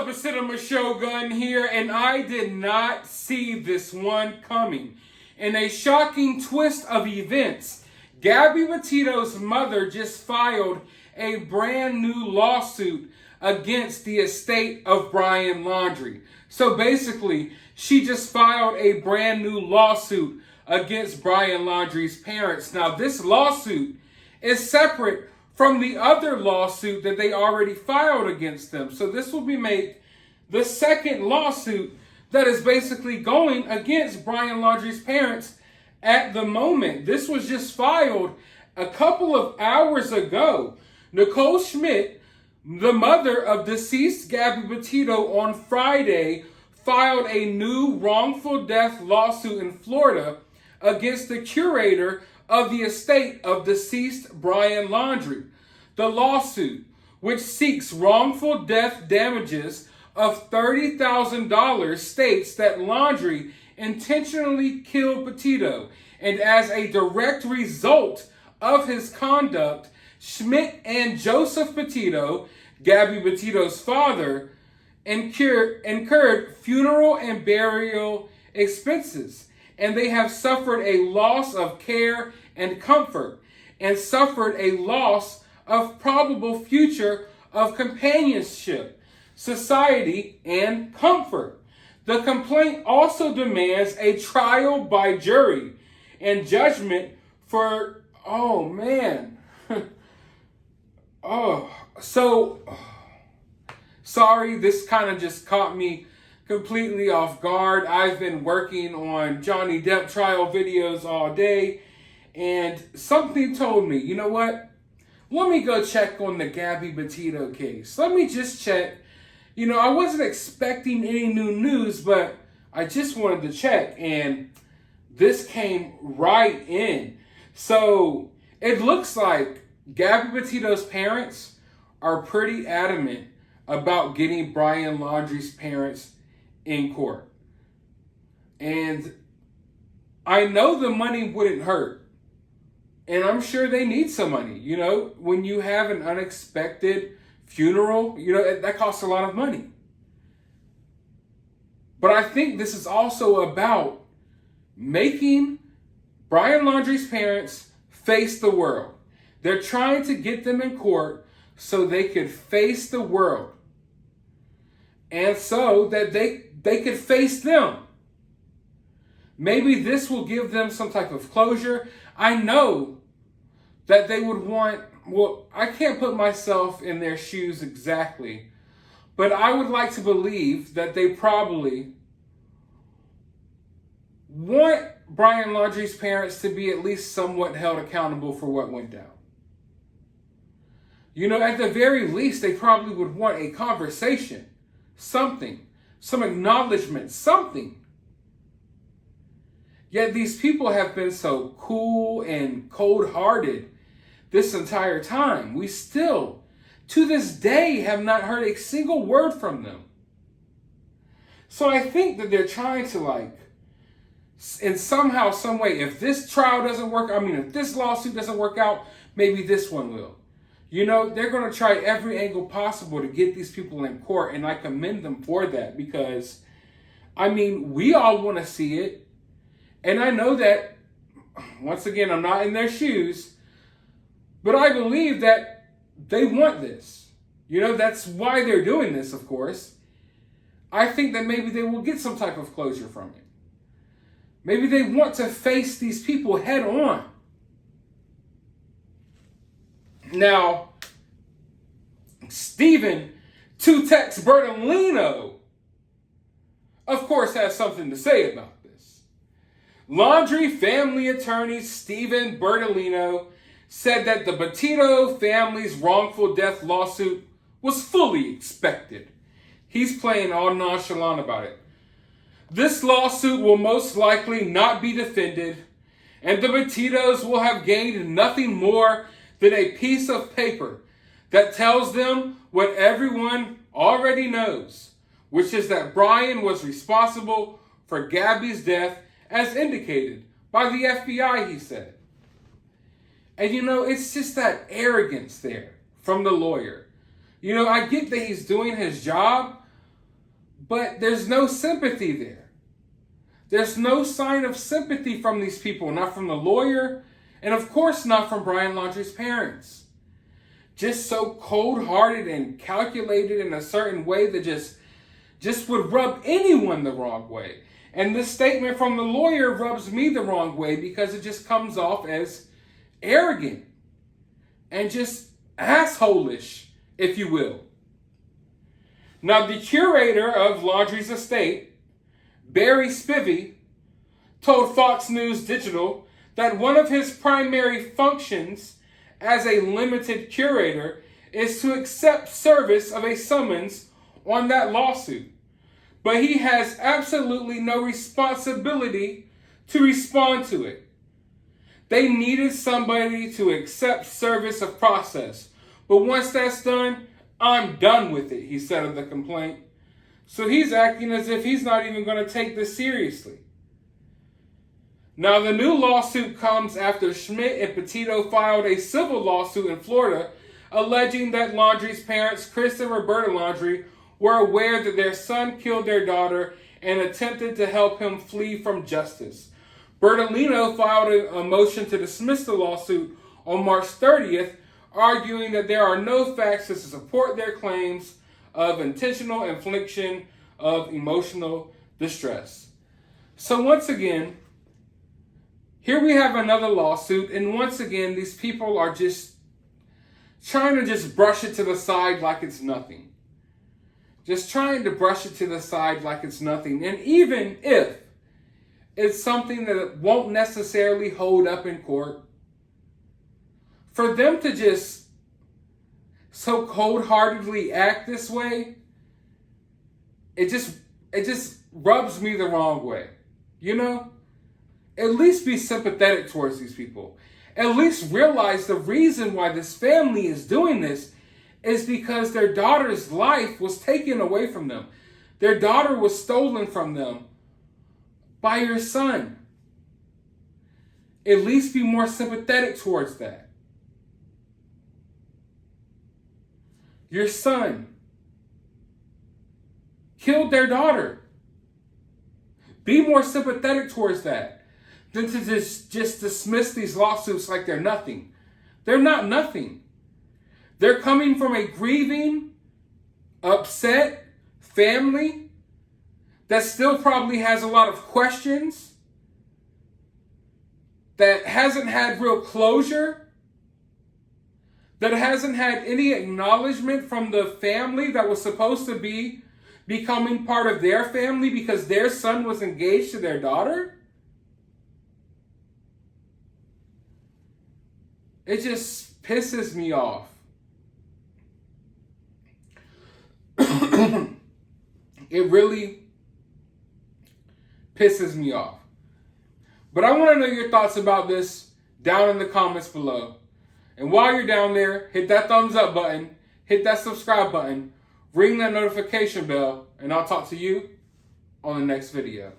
up? It's Cinema Shogun here, and I did not see this one coming. In a shocking twist of events, Gabby Petito's mother just filed a brand new lawsuit against the estate of Brian Laundrie. So basically, she just filed a brand new lawsuit against Brian Laundrie's parents. Now, this lawsuit is separate from the other lawsuit that they already filed against them. So this will be made the second lawsuit that is basically going against Brian Laundrie's parents at the moment. This was just filed a couple of hours ago. Nicole Schmidt, the mother of deceased Gabby Petito, on Friday filed a new wrongful death lawsuit in Florida against the curator of the estate of deceased Brian Laundrie. The lawsuit, which seeks wrongful death damages of $30,000, states that Laundrie intentionally killed Petito, and as a direct result of his conduct, Schmidt and Joseph Petito, Gabby Petito's father, incurred funeral and burial expenses, and they have suffered a loss of care and comfort, and suffered a loss of probable future of companionship, society, and comfort. The complaint also demands a trial by jury and judgment for, sorry, this kind of just caught me completely off guard. I've been working on Johnny Depp trial videos all day, and something told me, you know what? Let me go check on the Gabby Petito case. Let me just check. You know, I wasn't expecting any new news, but I just wanted to check, and this came right in. So it looks like Gabby Petito's parents are pretty adamant about getting Brian Laundrie's parents in court. And I know the money wouldn't hurt. And I'm sure they need some money. You know, when you have an unexpected funeral, you know, that costs a lot of money. But I think this is also about making Brian Laundrie's parents face the world. They're trying to get them in court so they could face the world. And so that they could face them. Maybe this will give them some type of closure. I know that they would want, well, I can't put myself in their shoes exactly, but I would like to believe that they probably want Brian Laundrie's parents to be at least somewhat held accountable for what went down. You know, at the very least, they probably would want a conversation, something, some acknowledgement, something. Yet these people have been so cool and cold-hearted this entire time. We still, to this day, have not heard a single word from them. So I think that they're trying to, in somehow, some way, if this trial doesn't work, if this lawsuit doesn't work out, maybe this one will. You know, they're going to try every angle possible to get these people in court, and I commend them for that because, we all want to see it. And I know that, once again, I'm not in their shoes, but I believe that they want this. You know, that's why they're doing this, of course. I think that maybe they will get some type of closure from it. Maybe they want to face these people head on. Now, Stephen Tutex Bertolino, of course, has something to say about this. Laundrie family attorney Stephen Bertolino said that the Petito family's wrongful death lawsuit was fully expected. He's playing all nonchalant about it. This lawsuit will most likely not be defended, and the Petitos will have gained nothing more than a piece of paper that tells them what everyone already knows, which is that Brian was responsible for Gabby's death as indicated by the FBI, he said. And you know, it's just that arrogance there from the lawyer. You know, I get that he's doing his job, But there's no sympathy there. There's no sign of sympathy from these people, not from the lawyer, and of course not from Brian Laundrie's parents. Just so cold-hearted and calculated in a certain way that just would rub anyone the wrong way. And this statement from the lawyer rubs me the wrong way because it just comes off as arrogant and just asshole-ish, if you will. Now, the curator of Laundrie's estate, Barry Spivey, told Fox News Digital that one of his primary functions as a limited curator is to accept service of a summons on that lawsuit. But he has absolutely no responsibility to respond to it. They needed somebody to accept service of process. But once that's done, I'm done with it, he said of the complaint. So he's acting as if he's not even going to take this seriously. Now, the new lawsuit comes after Schmidt and Petito filed a civil lawsuit in Florida alleging that Laundrie's parents, Chris and Roberta Laundrie, were aware that their son killed their daughter and attempted to help him flee from justice. Bertolino filed a motion to dismiss the lawsuit on March 30th, arguing that there are no facts to support their claims of intentional infliction of emotional distress. So once again, here we have another lawsuit, and once again, these people are just trying to just brush it to the side like it's nothing. Just trying to brush it to the side like it's nothing. And even if it's something that won't necessarily hold up in court, for them to just so cold-heartedly act this way, it just rubs me the wrong way. You know? At least be sympathetic towards these people. At least realize the reason why this family is doing this is because their daughter's life was taken away from them. Their daughter was stolen from them by your son. At least be more sympathetic towards that. Your son killed their daughter. Be more sympathetic towards that than to just dismiss these lawsuits like they're nothing. They're not nothing. They're coming from a grieving, upset family that still probably has a lot of questions, that hasn't had real closure, that hasn't had any acknowledgement from the family that was supposed to be becoming part of their family because their son was engaged to their daughter. It just pisses me off. It really pisses me off. But I want to know your thoughts about this down in the comments below. And while you're down there, hit that thumbs up button, hit that subscribe button, ring that notification bell, and I'll talk to you on the next video.